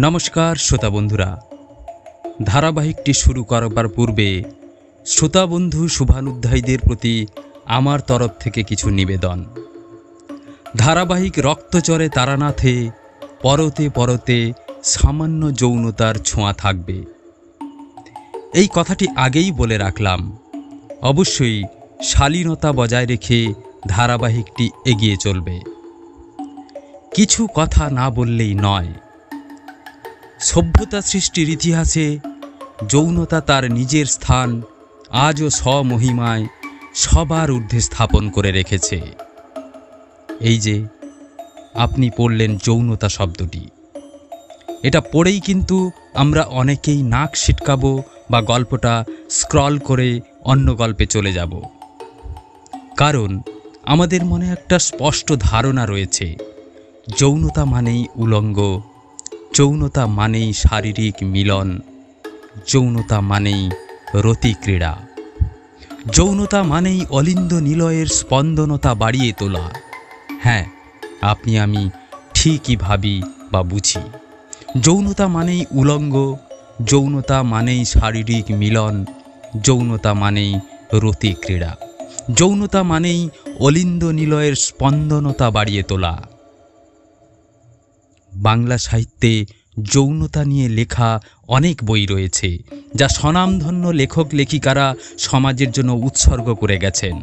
নমস্কার শ্রোতা বন্ধুরা, ধারাবাহিকটি শুরু করবার পূর্বে শ্রোতা বন্ধু শুভানুধ্যায়ীদের প্রতি আমার তরফ থেকে কিছু নিবেদন। ধারাবাহিক রক্তচরে তারানাথে পরতে পরতে সামান্য যৌনতার ছোঁয়া থাকবে, এই কথাটি আগেই বলে রাখলাম। অবশ্যই শালীনতা বজায় রেখে ধারাবাহিকটি এগিয়ে চলবে। কিছু কথা না বললেই নয়। সভ্যতা সৃষ্টির ইতিহাসে যৌনতা তার নিজের স্থান আজও স্বমহিমায় সবার ঊর্ধ্বে স্থাপন করে রেখেছে। এই যে আপনি পড়লেন যৌনতা শব্দটি, এটা পড়েই কিন্তু আমরা অনেকেই নাক ছিটকাবো বা গল্পটা স্ক্রল করে অন্য গল্পে চলে যাব। কারণ আমাদের মনে একটা স্পষ্ট ধারণা রয়েছে, যৌনতা মানেই উলঙ্গ, যৌনতা মানেই শারীরিক মিলন, যৌনতা মানেই রতিক্রীড়া, যৌনতা মানেই অলিন্দ নিলয়ের স্পন্দনতা বাড়িয়ে তোলা। হ্যাঁ, আপনি আমি ঠিকই ভাবি বা বুঝি। যৌনতা মানেই উলঙ্গ, যৌনতা মানেই শারীরিক মিলন, যৌনতা মানেই রতিক্রীড়া, যৌনতা মানেই অলিন্দ নিলয়ের স্পন্দনতা বাড়িয়ে তোলা। বাংলা সাহিত্যে যৌনতা নিয়ে লেখা অনেক বই রয়েছে, যা স্বনামধন্য লেখক লেখিকারা সমাজের জন্য উৎসর্গ করে গেছেন।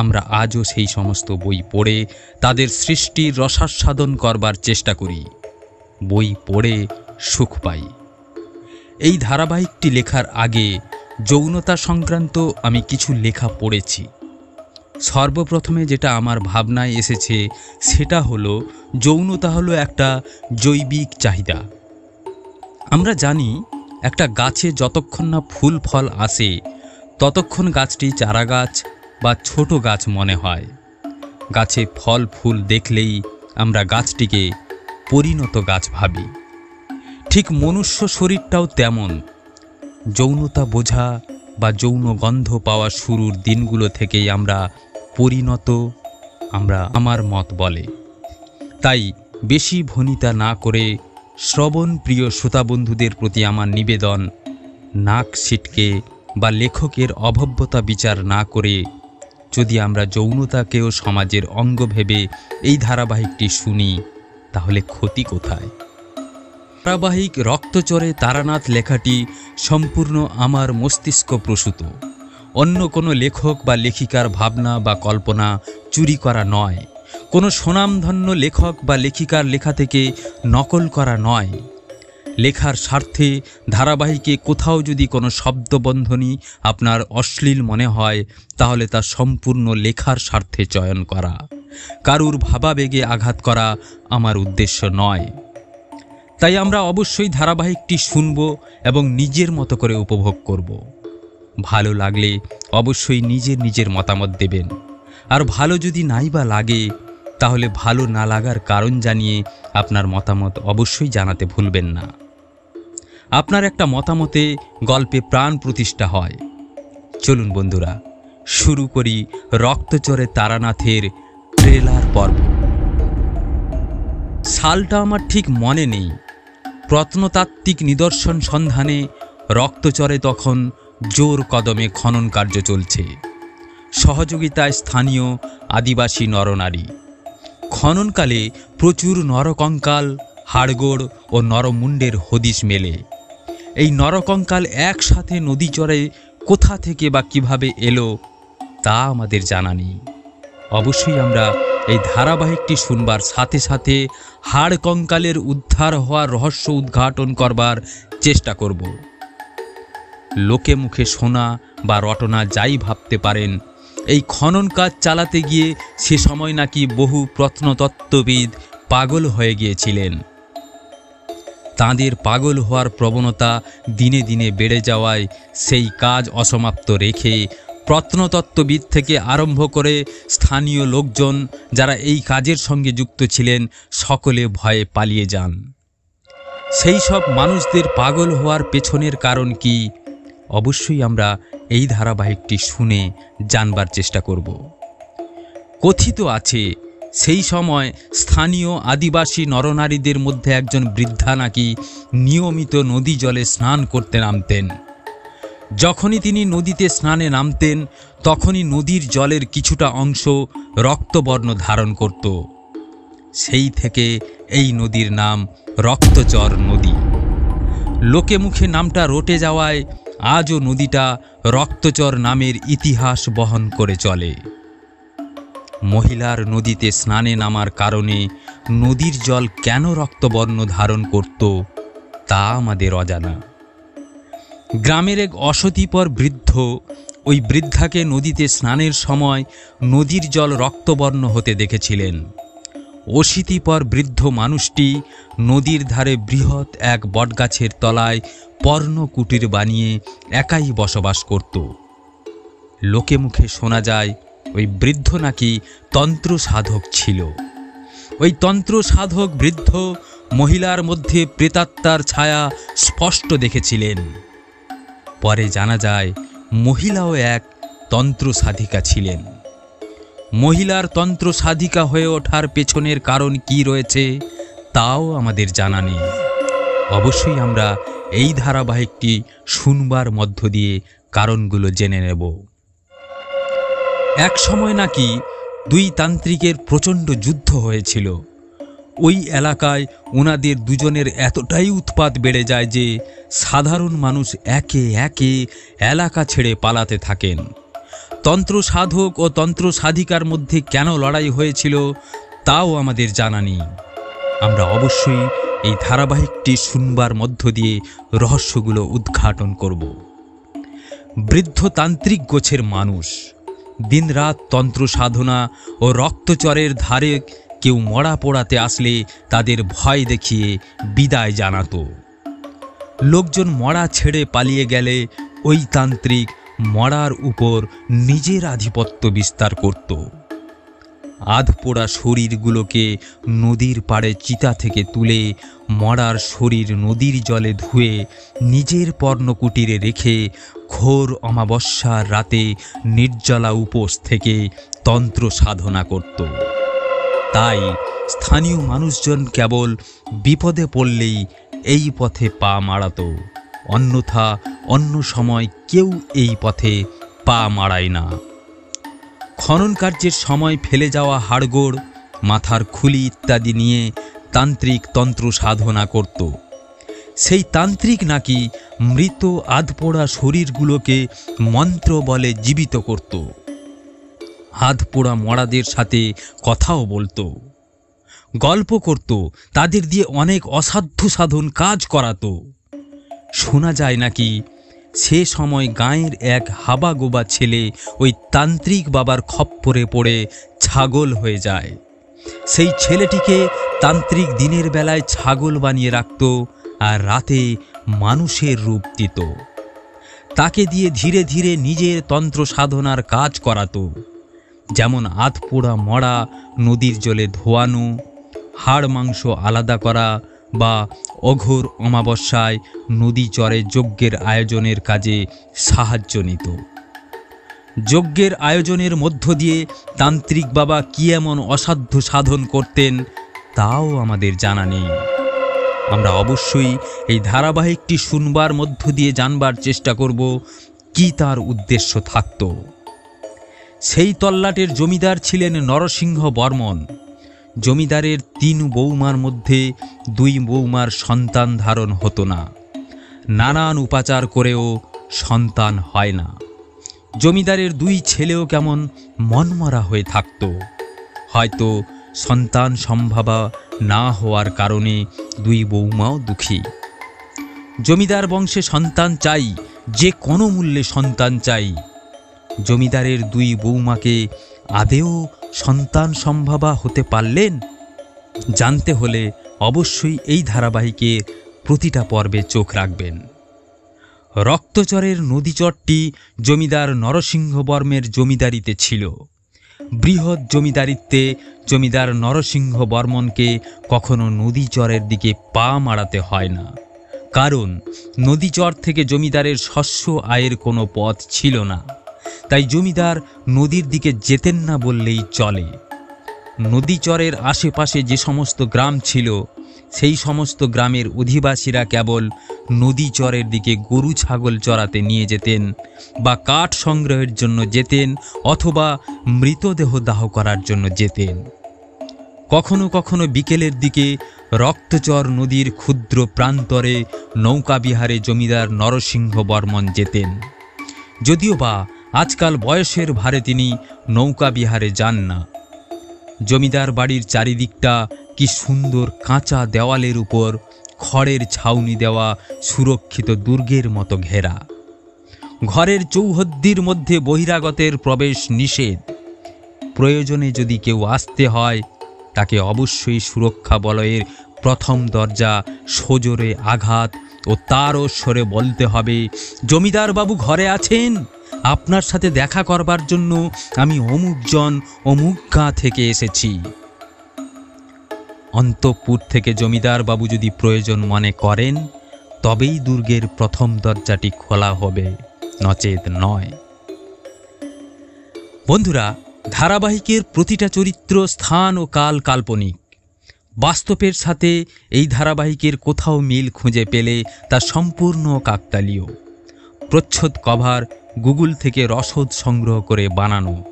আমরা আজও সেই সমস্ত বই পড়ে তাদের সৃষ্টির রসাস্বাদন করবার চেষ্টা করি, বই পড়ে সুখ পাই। এই ধারাবাহিকটি লেখার আগে যৌনতা সংক্রান্ত আমি কিছু লেখা পড়েছি। সর্বপ্রথমে যেটা আমার ভাবনায় এসেছে সেটা হলো, যৌনতা হলো একটা জৈবিক চাহিদা। আমরা জানি একটা গাছে যতক্ষণ না ফুল ফল আসে ততক্ষণ গাছটি চারা গাছ বা ছোট গাছ মনে হয়। গাছে ফল ফুল দেখলেই আমরা গাছটিকে পরিণত গাছ ভাবি। ঠিক মনুষ্য শরীরটাও তেমন। যৌনতা বোঝা বা যৌন গন্ধ পাওয়া শুরুর দিনগুলো থেকেই আমরা পরিণত, আমার মত বলে। তাই বেশি ভনিতা না করে শ্রবণ প্রিয় শ্রোতা বন্ধুদের প্রতি আমার নিবেদন, নাক ছিটকে বা লেখকের অভব্যতা বিচার না করে যদি আমরা যৌনতাকেও সমাজের অঙ্গ ভেবে এই ধারাবাহিকটি শুনি, তাহলে ক্ষতি কোথায়? ধারাবাহিক রক্তচরে তারানাথ লেখাটি সম্পূর্ণ আমার মস্তিষ্ক প্রসূত। অন্য কোনো লেখক বা লেখিকার ভাবনা বা কল্পনা চুরি করা নয়, কোনো স্বনামধন্য লেখক বা লেখিকার লেখা থেকে নকল করা নয়। লেখার স্বার্থে ধারাবাহিকে কোথাও যদি কোনো শব্দবন্ধনী আপনার অশ্লীল মনে হয়, তাহলে তা সম্পূর্ণ লেখার স্বার্থে চয়ন করা। কারুর ভাবাবেগে আঘাত করা আমার উদ্দেশ্য নয়। তাই আমরা অবশ্যই ধারাবাহিকটি শুনব এবং নিজের মতো করে উপভোগ করব। ভালো লাগলে অবশ্যই নিজের মতামত দেবেন। আর ভালো যদি নাই বা লাগে, তাহলে ভালো না লাগার কারণ জানিয়ে আপনার মতামত অবশ্যই জানাতে ভুলবেন না। আপনার একটা মতামতে গল্পে প্রাণ প্রতিষ্ঠা হয়। চলুন বন্ধুরা, শুরু করি রক্তচরে তারানাথের ট্রেলার পর্ব। সালটা আমার ঠিক মনে নেই। প্রত্নতাত্ত্বিক নিদর্শন সন্ধানে রক্তচরে তখন জোর কদমে খনন কার্য চলছে, সহযোগিতায় স্থানীয় আদিবাসী নরনারী। খননকালে প্রচুর নরকঙ্কাল, হাড়গোড় ও নরমুণ্ডের হদিশ মেলে। এই নরকঙ্কাল একসাথে নদীচরে কোথা থেকে বা কিভাবে এলো তা আমাদের জানা নেই। অবশ্যই আমরা এই ধারাবাহিকটি শুনবার সাথে সাথে হাড় কঙ্কালের উদ্ধার হওয়ার রহস্য উদ্ঘাটন করবার চেষ্টা করব। লোকে মুখে শোনা বা রটনা যাই ভাবতে পারেন, এই খনন কাজ চালাতে গিয়ে সে সময় নাকি বহু প্রত্নতত্ত্ববিদ পাগল হয়ে গিয়েছিলেন। তাঁদের পাগল হওয়ার প্রবণতা দিনে দিনে বেড়ে যাওয়ায় সেই কাজ অসমাপ্ত রেখে প্রত্নতত্ত্ববিদ থেকে আরম্ভ করে স্থানীয় লোকজন যারা এই কাজের সঙ্গে যুক্ত ছিলেন, সকলে ভয়ে পালিয়ে যান। সেই সব মানুষদের পাগল হওয়ার পেছনের কারণ কি, অবশ্যই আমরা এই ধারাবাহিকটি শুনে জানবার চেষ্টা করব। কথিত আছে সেই সময় স্থানীয় আদিবাসী নরনারীদের মধ্যে একজন বৃদ্ধা নাকি নিয়মিত নদী জলে স্নান করতে নামতেন। যখনই তিনি নদীতে স্নানে নামতেন তখনই নদীর জলের কিছুটা অংশ রক্তবর্ণ ধারণ করত। সেই থেকে এই নদীর নাম রক্তচর নদী। লোকে মুখে নামটা রটে যাওয়ায় আজও নদীটা রক্তচর নামের ইতিহাস বহন করে চলে। মহিলার নদীতে স্নানে নামার কারণে নদীর জল কেন রক্তবর্ণ ধারণ করত তা আমাদের অজানা। গ্রামের এক অশীতিপর বৃদ্ধ ওই বৃদ্ধাকে নদীতে স্নানের সময় নদীর জল রক্তবর্ণ হতে দেখেছিলেন। অশীতিপর বৃদ্ধ মানুষটি নদীর ধারে বৃহৎ এক বটগাছের তলায় পর্ণকুটির বানিয়ে একাই বসবাস করত। লোকে মুখে শোনা যায় ওই বৃদ্ধ নাকি তন্ত্র সাধক ছিল। ওই তন্ত্র সাধক বৃদ্ধ মহিলার মধ্যে প্রেতাত্মার ছায়া স্পষ্ট দেখেছিলেন। পরে জানা যায় মহিলাও এক তন্ত্র সাধিকা ছিলেন। মহিলার তন্ত্র সাধিকা হয়ে ওঠার পেছনের কারণ কি রয়েছে তাও আমাদের জানা নেই। অবশ্যই আমরা এই ধারাবাহিকটি শুনবার মধ্য দিয়ে কারণগুলো জেনে নেব। এক সময় নাকি দুই তান্ত্রিকের প্রচণ্ড যুদ্ধ হয়েছিল। ওই এলাকায় ওনাদের দুজনের এতটাই উৎপাত বেড়ে যায় যে সাধারণ মানুষ একে একে এলাকা ছেড়ে পালাতে থাকেন। তন্ত্র সাধক ও তন্ত্র সাধিকার মধ্যে কেন লড়াই হয়েছিল তাও আমাদের জানা নেই। আমরা অবশ্যই এই ধারাবাহিকটি শুনবার মধ্য দিয়ে রহস্যগুলো উদ্ঘাটন করব। বৃদ্ধ তান্ত্রিক গোছের মানুষ দিনরাত তন্ত্র সাধনা ও রক্তচরের ধারে কেউ মরা পোড়াতে আসলে তাদের ভয় দেখিয়ে বিদায় জানাতো। লোকজন মরা ছেড়ে পালিয়ে গেলে ওই তান্ত্রিক মরার উপর নিজের আধিপত্য বিস্তার করত। আধপোড়া শরীরগুলোকে নদীর পাড়ে চিতা থেকে তুলে মরার শরীর নদীর জলে ধুয়ে নিজের পর্ণকুটিরে রেখে ঘোর অমাবস্যার রাতে নির্জলা উপোস থেকে তন্ত্র সাধনা করত। তাই স্থানীয় মানুষজন কেবল বিপদে পড়লেই এই পথে পা মাড়াত, অন্যথা অন্য সময় কেউ এই পথে পা মাড়ায় না। খনন কার্যের সময় ফেলে যাওয়া হাড়গোড়, মাথার খুলি ইত্যাদি নিয়ে তান্ত্রিক তন্ত্র সাধনা করত। সেই তান্ত্রিক নাকি মৃত আধপোড়া শরীরগুলোকে মন্ত্র বলে জীবিত করত। আধপোড়া মরাদের সাথে কথাও বলতো, গল্প করত, তাদের দিয়ে অনেক অসাধ্য সাধন কাজ করাতো। শোনা যায় নাকি সে সময় গাঁয়ের এক হাবাগোবা ছেলে ওই তান্ত্রিক বাবার খপ্পরে পড়ে ছাগল হয়ে যায়। সেই ছেলেটিকে তান্ত্রিক দিনের বেলায় ছাগল বানিয়ে রাখত আর রাতে মানুষের রূপ দিত। তাকে দিয়ে ধীরে ধীরে নিজের তন্ত্র সাধনার কাজ করাতো, যেমন আধপোড়া মরা নদীর জলে ধোয়ানো, হাড় মাংস আলাদা করা বা অঘোর অমাবস্যায় নদী চরে যজ্ঞের আয়োজনের কাজে সাহায্য নিত। যজ্ঞের আয়োজনের মধ্য দিয়ে তান্ত্রিক বাবা কি এমন অসাধ্য সাধন করতেন তাও আমাদের জানা নেই। আমরা অবশ্যই এই ধারাবাহিকটি শুনবার মধ্য দিয়ে জানবার চেষ্টা করব কি তার উদ্দেশ্য থাকত। সেই তল্লাটের জমিদার ছিলেন নরসিংহ বর্মন। জমিদারের 3 বৌমার মধ্যে 2 বৌমার সন্তান ধারণ হতো না। নানান উপাচার করেও সন্তান হয় না। জমিদারের 2 ছেলেও কেমন মনমরা হয়ে থাকত। হয়তো সন্তান সম্ভাবা না হওয়ার কারণে 2 বৌমাও দুঃখী। জমিদার বংশে সন্তান চাই, যে কোনো মূল্যে সন্তান চাই। জমিদারের 2 বৌমাকে আদেও সন্তান সম্ভাবা হতে পারলেন? জানতে হলে অবশ্যই এই ধারাবাহিকে প্রতিটা পর্বে চোখ রাখবেন। রক্তচরের নদীচরটি জমিদার নরসিংহ বর্মের জমিদারিতে ছিল। বৃহৎ জমিদারিত্বে জমিদার নরসিংহ বর্মনকে কখনো নদীচরের দিকে পা মারাতে হয় না, কারণ নদীচর থেকে জমিদারের শস্য আয়ের কোনো পথ ছিল না। তাই জমিদার নদীর দিকে যেতেন না বললেই চলে। নদীচরের আশেপাশে যে সমস্ত গ্রাম ছিল সেই সমস্ত গ্রামের অধিবাসীরা কেবল নদীচরের দিকে গরু ছাগল চরাতে নিয়ে যেতেন বা কাঠ সংগ্রহের জন্য যেতেন অথবা মৃতদেহ দাহ করার জন্য যেতেন। কখনো কখনো বিকেলের দিকে রক্তচর নদীর ক্ষুদ্র প্রান্তরে নৌকা বিহারে জমিদার নরসিংহ বর্মন যেতেন। যদিও বা আজকাল বয়সের ভারে তিনি নৌকা বিহারে যান না। জমিদার বাড়ির চারিদিকটা কি সুন্দর কাঁচা দেওয়ালের উপর খড়ের ছাউনি দেওয়া সুরক্ষিত দুর্গের মতো ঘেরা। ঘরের চৌহদ্দির মধ্যে বহিরাগতের প্রবেশ নিষেধ। প্রয়োজনে যদি কেউ আসতে হয় তাকে অবশ্যই সুরক্ষা বলয়ের প্রথম দরজা সজোরে আঘাত ও তারও স্বরে বলতে হবে, জমিদার বাবু ঘরে আছেন, আপনার সাথে দেখা করবার জন্য আমি অমুকজন অমুক গাঁ থেকে এসেছি। অন্তঃপুর থেকে জমিদার বাবু যদি প্রয়োজন মনে করেন তবেই দুর্গের প্রথম দরজাটি খোলা হবে, নচেত নয়। বন্ধুরা, ধারাবাহিকের প্রতিটা চরিত্র, স্থান ও কাল কাল্পনিক। বাস্তবের সাথে এই ধারাবাহিকের কোথাও মিল খুঁজে পেলে তা সম্পূর্ণ কাকতালীয়। প্রচ্ছদ কভার গুগল থেকে রসদ সংগ্রহ করে বানানো।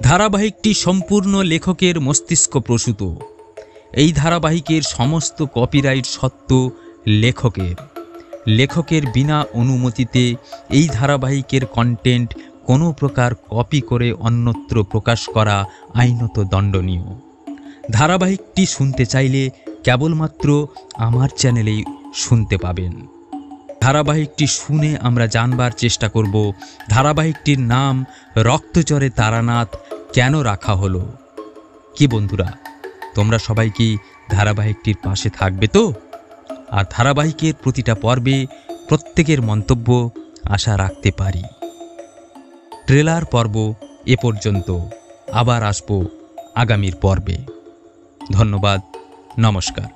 ধারাবাহিকটি সম্পূর্ণ লেখকের মস্তিষ্ক প্রসূত। এই ধারাবাহিকের সমস্ত কপিরাইট সত্ত্ব লেখকের। লেখকের বিনা অনুমতিতে এই ধারাবাহিকের কন্টেন্ট কোনো প্রকার কপি করে অন্যত্র প্রকাশ করা আইনত দণ্ডনীয়। ধারাবাহিকটি শুনতে চাইলে কেবলমাত্র আমার চ্যানেলেই শুনতে পাবেন। ধারাবাহিকটি শুনে আমরা জানবার চেষ্টা করব ধারাবাহিকটির নাম রক্তচরে তারানাথ কেন রাখা হলো। কি বন্ধুরা, তোমরা সবাই কি ধারাবাহিকটির পাশে থাকবে তো? আর ধারাবাহিকের প্রতিটা পর্বে প্রত্যেকের মন্তব্য আশা রাখতে পারি। ট্রেলার পর্ব এ পর্যন্ত, আবার আসব আগামীর পর্বে। ধন্যবাদ, নমস্কার।